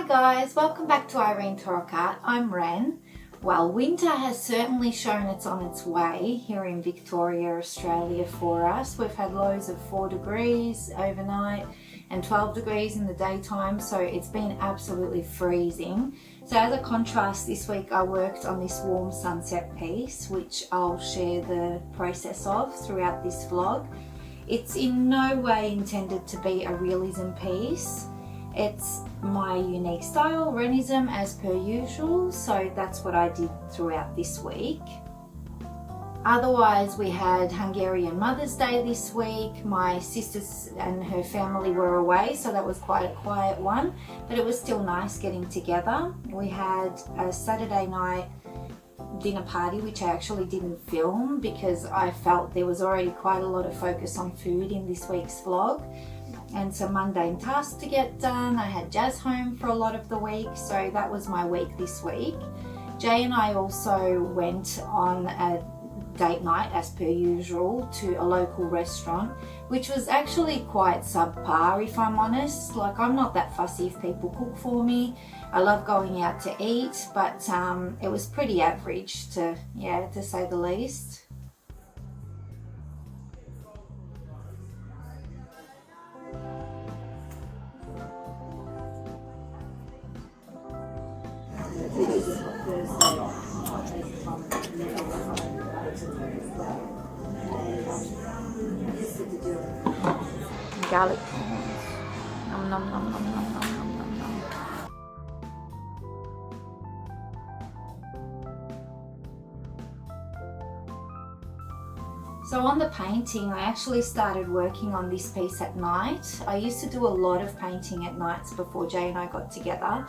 guys, welcome back to Irene Torok Art. I'm Ren. Well, winter has certainly shown it's on its way here in Victoria, Australia for us. We've had lows of 4 degrees overnight and 12 degrees in the daytime, so it's been absolutely freezing. So as a contrast, this week I worked on this warm sunset piece, which I'll share the process of throughout this vlog. It's in no way intended to be a realism piece. It's my unique style, Renism, as per usual, so that's what I did throughout this week. Otherwise, we had Hungarian Mother's Day this week. My sisters and her family were away, so that was quite a quiet one, but it was still nice getting together. We had a Saturday night dinner party, which I actually didn't film because I felt there was already quite a lot of focus on food in this week's vlog, and some mundane tasks to get done. I had Jazz home for a lot of the week, so that was my week this week. Jay and I also went on a date night as per usual to a local restaurant, which was actually quite subpar, if I'm honest. Like, I'm not that fussy if people cook for me. I love going out to eat, but it was pretty average to say the least. Garlic prawns. Nom nom nom nom nom nom nom nom nom. So on the painting, I actually started working on this piece at night. I used to do a lot of painting at nights before Jay and I got together.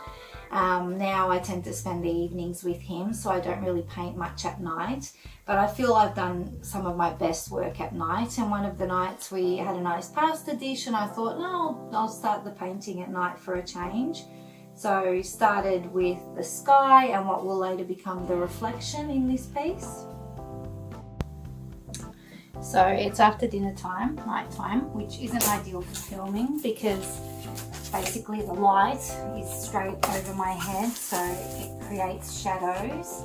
Now I tend to spend the evenings with him, so I don't really paint much at night, but I feel I've done some of my best work at night. And one of the nights we had a nice pasta dish, and I thought, no, I'll start the painting at night for a change. So started with the sky and what will later become the reflection in this piece. So it's after dinner time, night time, which isn't ideal for filming because basically the light is straight over my head, so it creates shadows.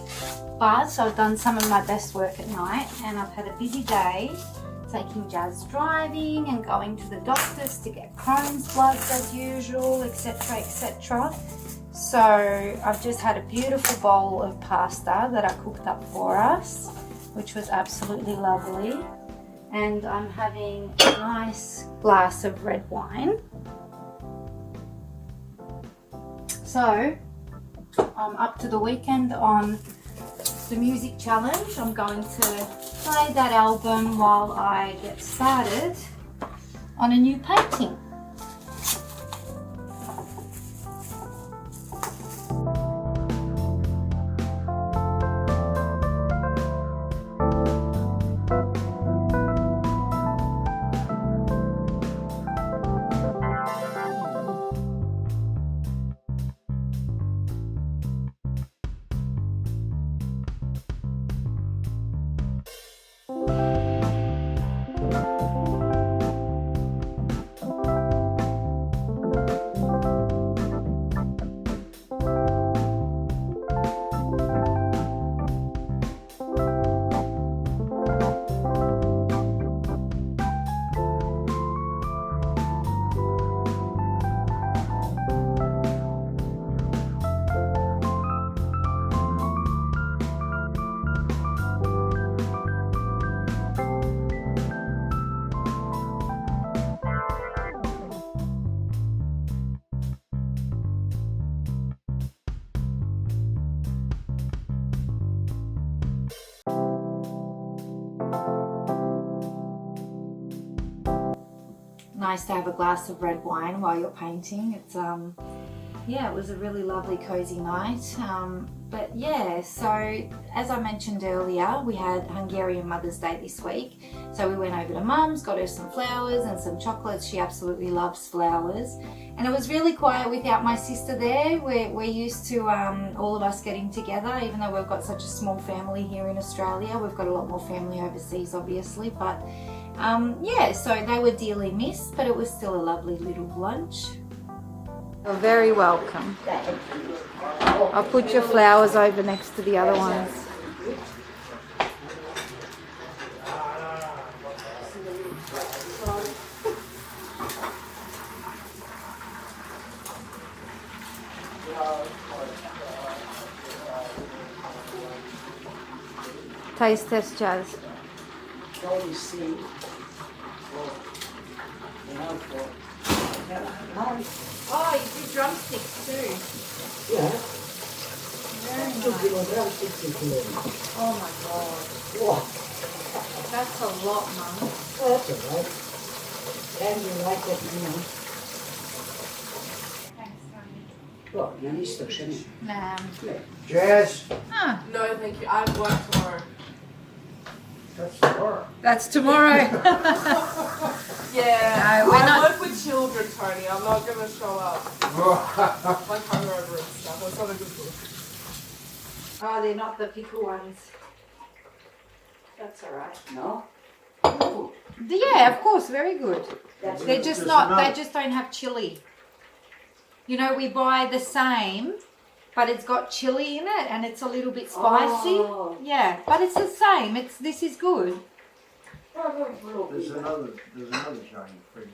But I've done some of my best work at night, and I've had a busy day taking Jazz driving and going to the doctors to get Crohn's bloods as usual, etc, etc. So I've just had a beautiful bowl of pasta that I cooked up for us, which was absolutely lovely. And I'm having a nice glass of red wine. So I'm up to the weekend on the music challenge. I'm going to play that album while I get started on a new painting. Nice to have a glass of red wine while you're painting. It's yeah, it was a really lovely cozy night. But yeah, so as I mentioned earlier, we had Hungarian Mother's Day this week. So we went over to Mum's, got her some flowers and some chocolates. She absolutely loves flowers. And it was really quiet without my sister there. We're used to all of us getting together, even though we've got such a small family here in Australia. We've got a lot more family overseas, obviously, but yeah, so they were dearly missed, but it was still a lovely little lunch. You're very welcome. I'll put your flowers over next to the other ones. Taste test, Jazz. Oh, you do drumsticks too. Yeah. Very nice. 2 kilo drumsticks in kilo. Oh my god. Wow. That's a lot, Mum. Oh, that's all right. And you like it, you know. Thanks, Tony. Well, na isto, še ne. Nah. Jazz. Huh. No, thank you. I work tomorrow. That's tomorrow. That's tomorrow. Yeah. No, we're I not- work with children, Tony. I'm not gonna show up. Like hungover and stuff. That's not a good look. Oh, they're not the pickle ones. That's alright. No? Yeah, of course, very good. That's They're just not, they just don't have chili. You know, we buy the same, but it's got chili in it and it's a little bit spicy. Oh. Yeah, but it's the same. This is good. There's another giant fridge.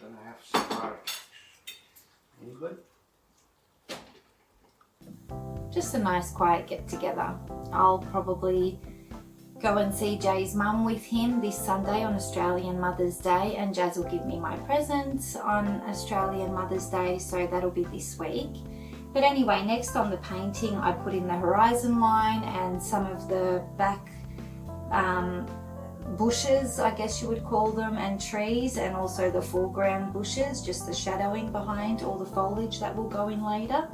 Then I have some garlic. Any good? Just a nice quiet get together. I'll probably go and see Jay's mum with him this Sunday on Australian Mother's Day, and Jazz will give me my presents on Australian Mother's Day, so that'll be this week. But anyway, next on the painting I put in the horizon line and some of the back bushes, I guess you would call them, and trees, and also the foreground bushes, just the shadowing behind all the foliage that will go in later.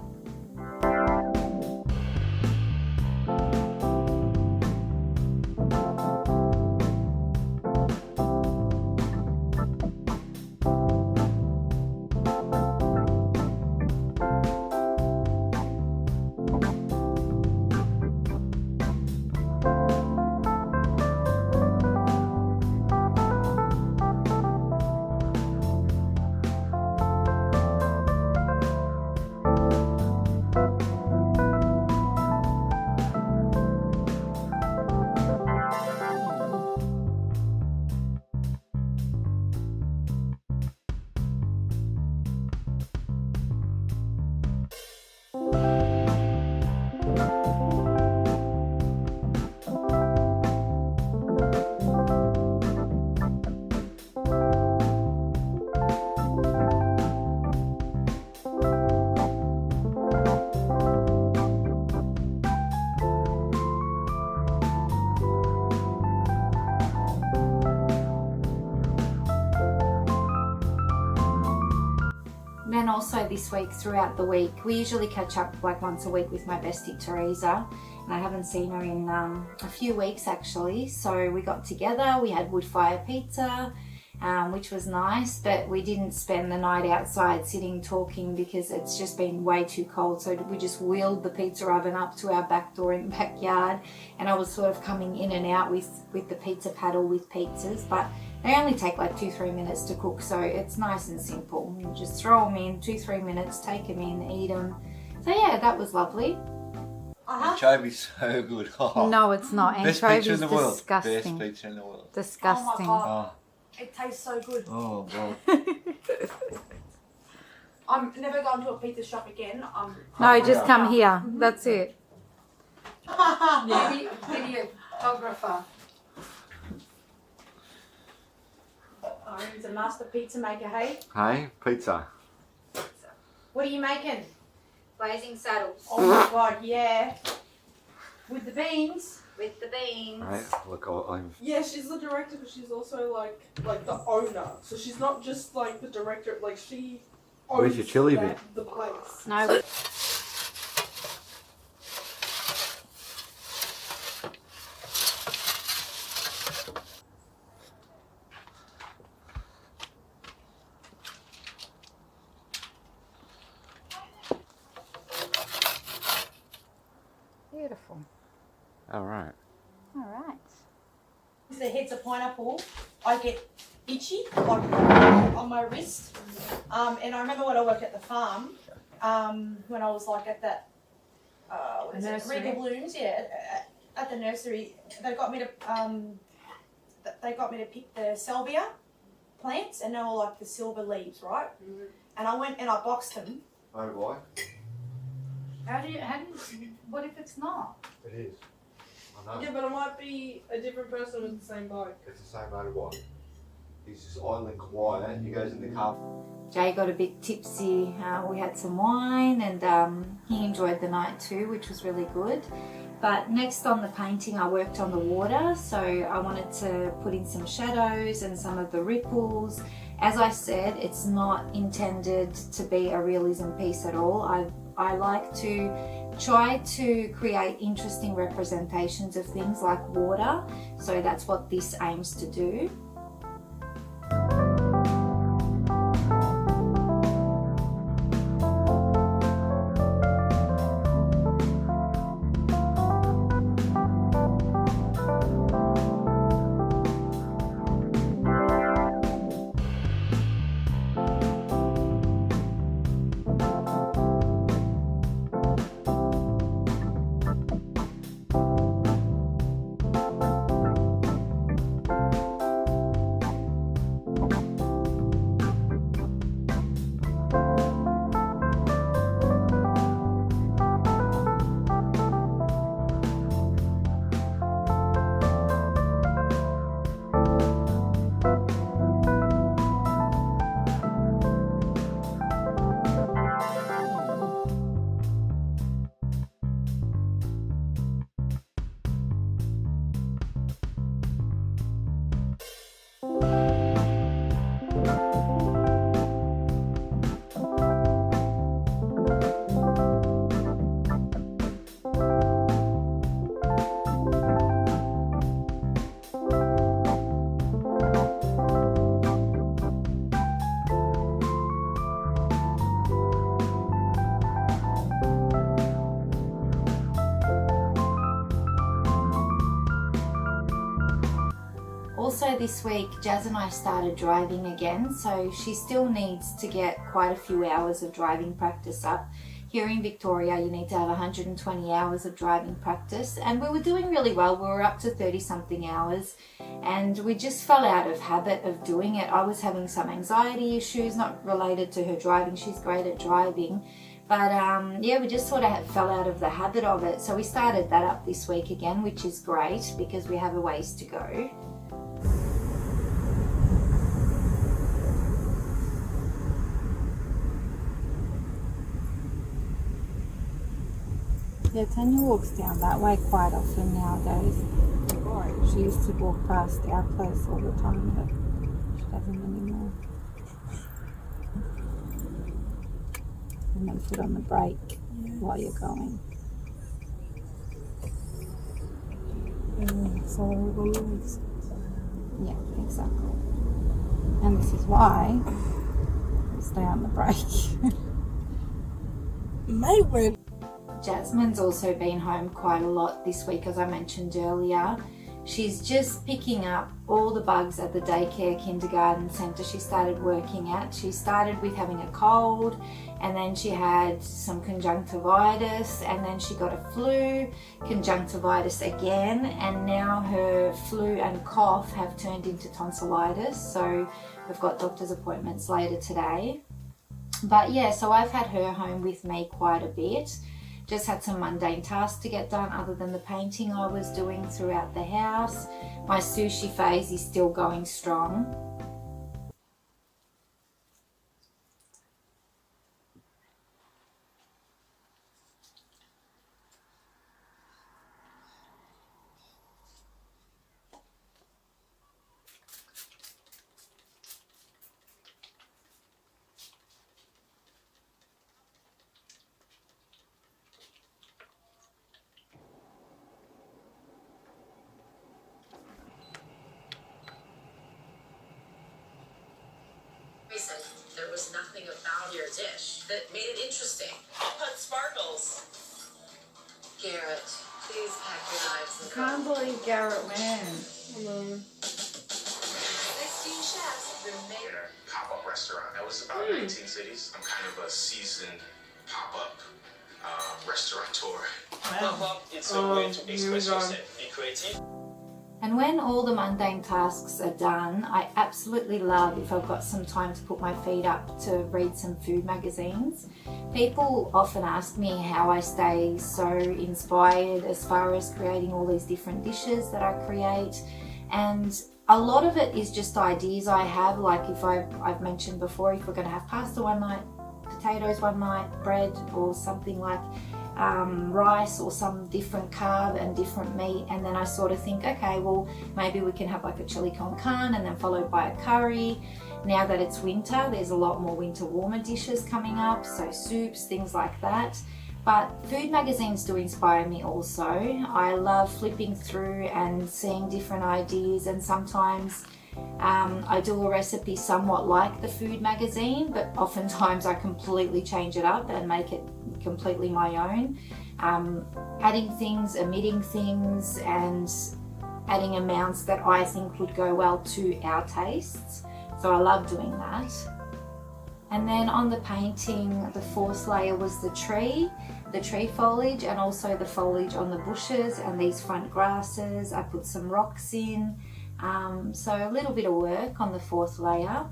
Then also this week, throughout the week, we usually catch up like once a week with my bestie Teresa, and I haven't seen her in a few weeks actually. So we got together, we had wood fire pizza, which was nice, but we didn't spend the night outside sitting talking because it's just been way too cold. So we just wheeled the pizza oven up to our back door in the backyard, and I was sort of coming in and out with the pizza paddle with pizzas, but they only take like 2-3 minutes to cook, so it's nice and simple. You just throw them in, 2-3 minutes, take them in, eat them. So yeah, that was lovely. Anchovy's so good. Oh. No, it's not. Best Anchovies pizza in the world. disgusting. Best pizza in the world. Disgusting. Oh my God. Oh, It tastes so good. oh God. I'm never going to a pizza shop again. No, just come here. Mm-hmm. That's it. Videographer. Irene's a master pizza maker, hey? Hey, pizza. What are you making? Blazing saddles. Oh my God, yeah. With the beans. With the beans. Hey, look, I'm. Yeah, she's the director, but she's also like the owner. So she's not just like the director. Like she owns Where's your chili bit? the place. No. Beautiful. All right. All right. If the head's a pineapple, I get itchy, like on my wrist. And I remember when I worked at the farm, when I was like at that, what is it, Regal Blooms, yeah, at the nursery, they got me to pick the salvia plants, and they were like the silver leaves, right? Mm-hmm. And I went and I boxed them. Oh, why? What if it's not? It is. I know. Yeah, but it might be a different person with the same bike. It's the same motorbike. He's just idling quiet. He goes in the car. Jay got a bit tipsy. We had some wine and he enjoyed the night too, which was really good. But next on the painting, I worked on the water. So I wanted to put in some shadows and some of the ripples. As I said, it's not intended to be a realism piece at all. I like to try to create interesting representations of things like water. So that's what this aims to do. Also this week, Jazz and I started driving again, so she still needs to get quite a few hours of driving practice up. Here in Victoria, you need to have 120 hours of driving practice, and we were doing really well. We were up to 30-something hours, and we just fell out of habit of doing it. I was having some anxiety issues, not related to her driving. She's great at driving. But yeah, we just sort of fell out of the habit of it. So we started that up this week again, which is great because we have a ways to go. Yeah, Tanya walks down that way quite often nowadays. She used to walk past our place all the time, but she doesn't anymore. And then put on the brake while you're going. Yeah, exactly. And this is why we stay on the brake. Maybe. Jasmine's also been home quite a lot this week, as I mentioned earlier. She's just picking up all the bugs at the daycare kindergarten centre she started working at. She started with having a cold, and then she had some conjunctivitis, and then she got a flu, conjunctivitis again, and now her flu and cough have turned into tonsillitis. So we've got doctor's appointments later today. But yeah, so I've had her home with me quite a bit. Just had some mundane tasks to get done other than the painting I was doing throughout the house. My sushi phase is still going strong. There was nothing about your dish that made it interesting. I'll put sparkles. Garrett, please pack your knives and Can't believe Garrett went. Hello. 16 chefs remain. Pop-up restaurant. That was about 19 cities. I'm kind of a seasoned pop-up restaurateur. Pop-up, it's a way to express yourself. Be creative. And when all the mundane tasks are done, I absolutely love if I've got some time to put my feet up to read some food magazines. People often ask me how I stay so inspired as far as creating all these different dishes that I create. And a lot of it is just ideas I have, like if I've mentioned before, if we're going to have pasta one night, potatoes one night, bread or something like rice or some different carb and different meat, and then I sort of think, okay, well maybe we can have like a chili con carne and then followed by a curry. Now that it's winter, there's a lot more winter warmer dishes coming up, so soups, things like that. But food magazines do inspire me also. I love flipping through and seeing different ideas, and sometimes I do a recipe somewhat like the food magazine, but oftentimes I completely change it up and make it completely my own. Adding things, omitting things, and adding amounts that I think would go well to our tastes. So I love doing that. And then on the painting, the fourth layer was the tree foliage, and also the foliage on the bushes and these front grasses. I put some rocks in. So a little bit of work on the fourth layer.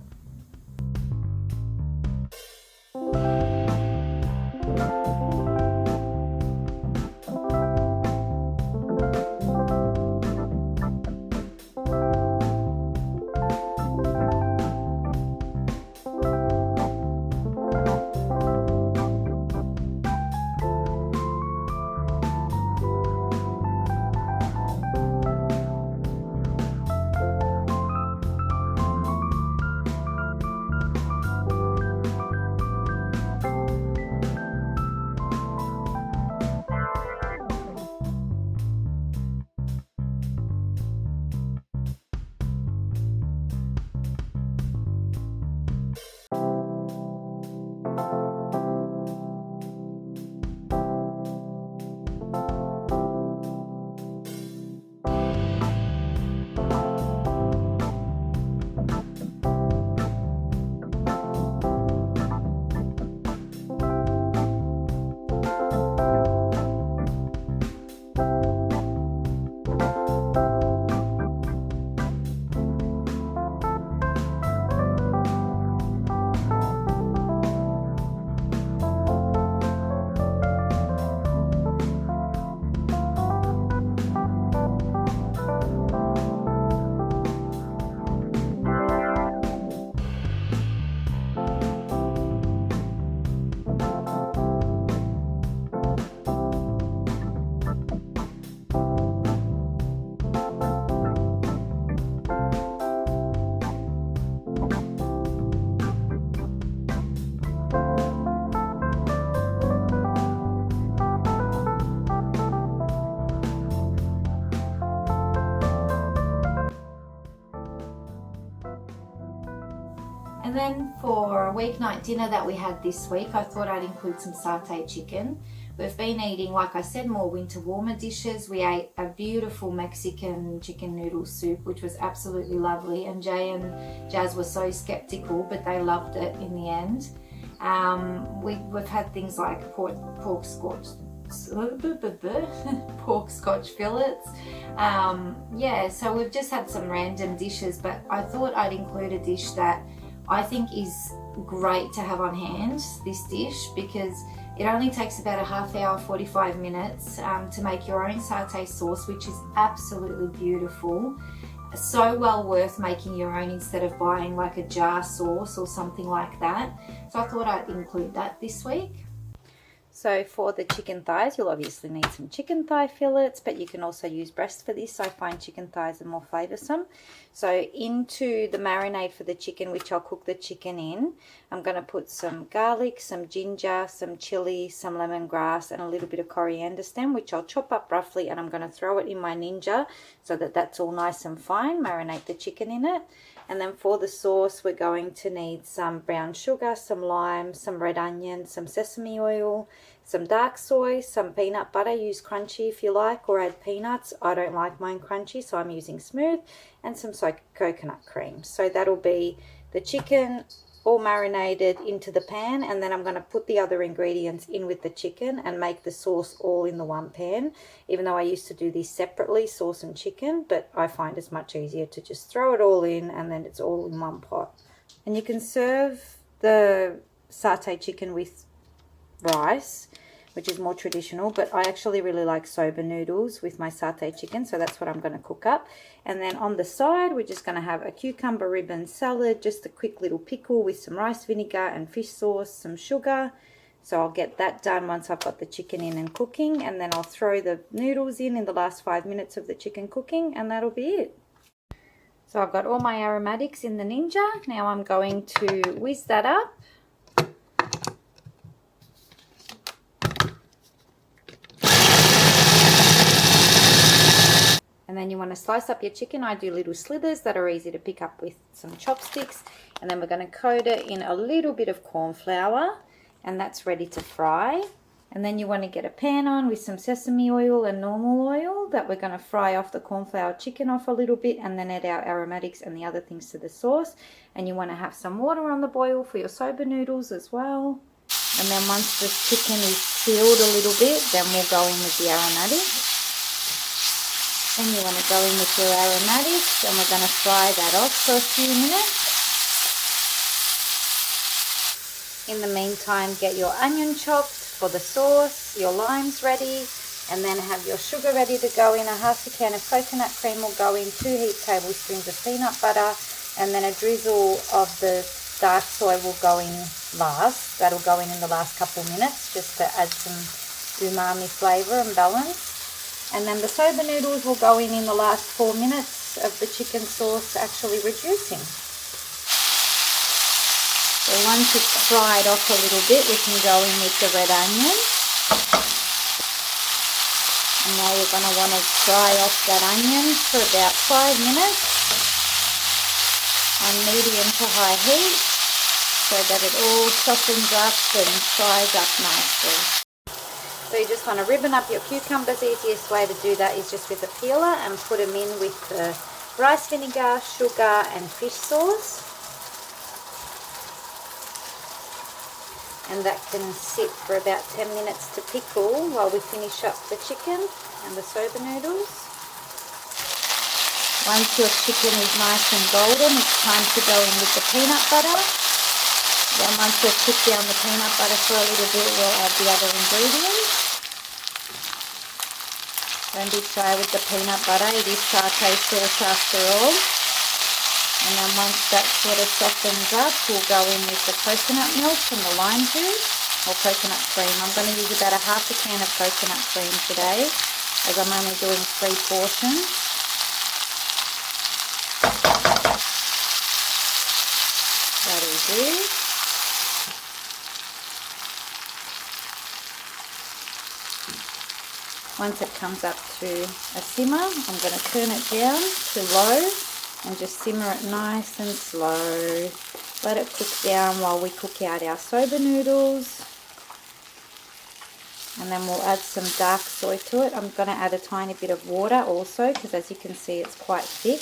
And then for a weeknight dinner that we had this week, I thought I'd include some satay chicken. We've been eating, like I said, more winter warmer dishes. We ate a beautiful Mexican chicken noodle soup, which was absolutely lovely. And Jay and Jazz were so skeptical, but they loved it in the end. We've had things like pork scotch fillets. Yeah, so we've just had some random dishes, but I thought I'd include a dish that I think is great to have on hand, this dish, because it only takes about a half hour, 45 minutes to make your own satay sauce, which is absolutely beautiful. So well worth making your own instead of buying like a jar sauce or something like that. So I thought I'd include that this week. So for the chicken thighs, you'll obviously need some chicken thigh fillets, but you can also use breast for this. I find chicken thighs are more flavoursome. So into the marinade for the chicken, which I'll cook the chicken in, I'm going to put some garlic, some ginger, some chilli, some lemongrass, and a little bit of coriander stem, which I'll chop up roughly, and I'm going to throw it in my Ninja so that that's all nice and fine. Marinate the chicken in it. And then for the sauce, we're going to need some brown sugar, some lime, some red onion, some sesame oil, some dark soy, some peanut butter. Use crunchy if you like, or add peanuts. I don't like mine crunchy, so I'm using smooth, and some coconut cream. So that'll be the chicken all marinated into the pan, and then I'm going to put the other ingredients in with the chicken and make the sauce all in the one pan, even though I used to do this separately, sauce and chicken, but I find it's much easier to just throw it all in and then it's all in one pot. And you can serve the satay chicken with rice, which is more traditional, but I actually really like soba noodles with my satay chicken, so that's what I'm going to cook up. And then on the side, we're just going to have a cucumber ribbon salad, just a quick little pickle with some rice vinegar and fish sauce, some sugar. So I'll get that done once I've got the chicken in and cooking, and then I'll throw the noodles in the last 5 minutes of the chicken cooking, and that'll be it. So I've got all my aromatics in the Ninja. Now I'm going to whiz that up. And then you want to slice up your chicken. I do little slithers that are easy to pick up with some chopsticks. And then we're going to coat it in a little bit of corn flour, and that's ready to fry. And then you want to get a pan on with some sesame oil and normal oil that we're going to fry off the corn flour chicken off a little bit, and then add our aromatics and the other things to the sauce. And you want to have some water on the boil for your soba noodles as well. And then once the chicken is sealed a little bit, then we'll go in with the aromatics. And you want to go in with your aromatics, and we're going to fry that off for a few minutes. In the meantime, get your onion chopped for the sauce, your limes ready, and then have your sugar ready to go in. A half a can of coconut cream will go in, 2 heaped tablespoons of peanut butter, and then a drizzle of the dark soy will go in last. That'll go in the last couple minutes just to add some umami flavour and balance. And then the soba noodles will go in the last 4 minutes of the chicken sauce actually reducing. So once it's fried off a little bit, we can go in with the red onion. And now you're going to want to fry off that onion for about 5 minutes on medium to high heat, so that it all softens up and fries up nicely. So you just want to ribbon up your cucumbers. Easiest way to do that is just with a peeler, and put them in with the rice vinegar, sugar and fish sauce. And that can sit for about 10 minutes to pickle while we finish up the chicken and the soba noodles. Once your chicken is nice and golden, it's time to go in with the peanut butter. Then once we've cooked down the peanut butter for a little bit, we'll add the other ingredients. Don't be shy with the peanut butter, it is satay sauce after all. And then once that sort of softens up, we'll go in with the coconut milk and the lime juice, or coconut cream. I'm going to use about a half a can of coconut cream today, as I'm only doing 3 portions. That'll do. Once it comes up to a simmer, I'm going to turn it down to low and just simmer it nice and slow. Let it cook down while we cook out our soba noodles. And then we'll add some dark soy to it. I'm going to add a tiny bit of water also, because as you can see it's quite thick.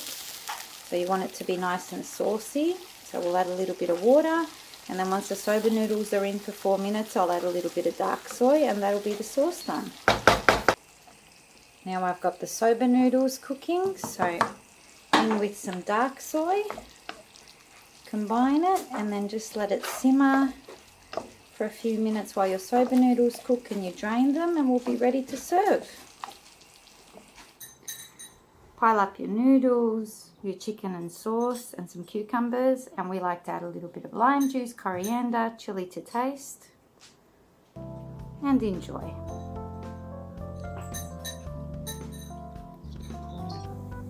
So you want it to be nice and saucy. So we'll add a little bit of water. And then once the soba noodles are in for 4 minutes, I'll add a little bit of dark soy, and that'll be the sauce done. Now I've got the soba noodles cooking, so in with some dark soy, combine it, and then just let it simmer for a few minutes while your soba noodles cook, and you drain them, and we'll be ready to serve. Pile up your noodles, your chicken and sauce, and some cucumbers, and we like to add a little bit of lime juice, coriander, chili to taste, and enjoy.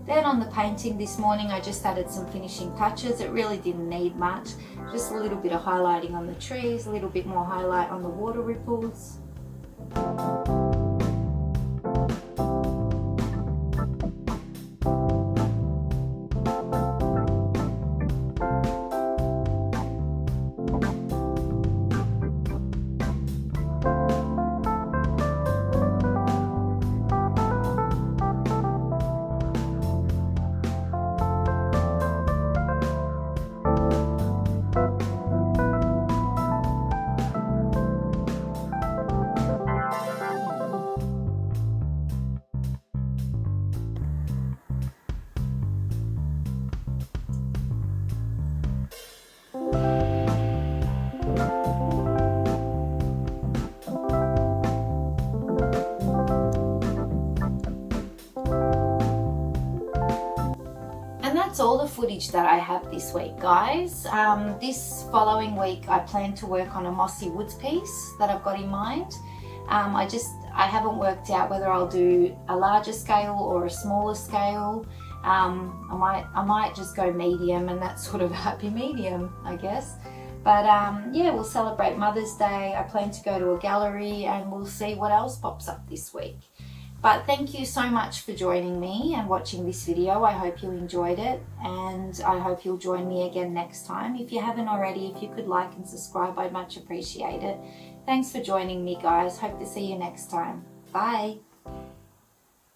Then on the painting this morning, I just added some finishing touches. It really didn't need much. Just a little bit of highlighting on the trees, a little bit more highlight on the water ripples. that's all the footage that I have this week, guys. This following week I plan to work on a mossy woods piece that I've got in mind. I haven't worked out whether I'll do a larger scale or a smaller scale. I might just go medium, and that's sort of a happy medium, I guess. But yeah, we'll celebrate Mother's Day. I plan to go to a gallery, and we'll see what else pops up this week. But thank you so much for joining me and watching this video. I hope you enjoyed it, and I hope you'll join me again next time. If you haven't already, if you could like and subscribe, I'd much appreciate it. Thanks for joining me, guys. Hope to see you next time. Bye.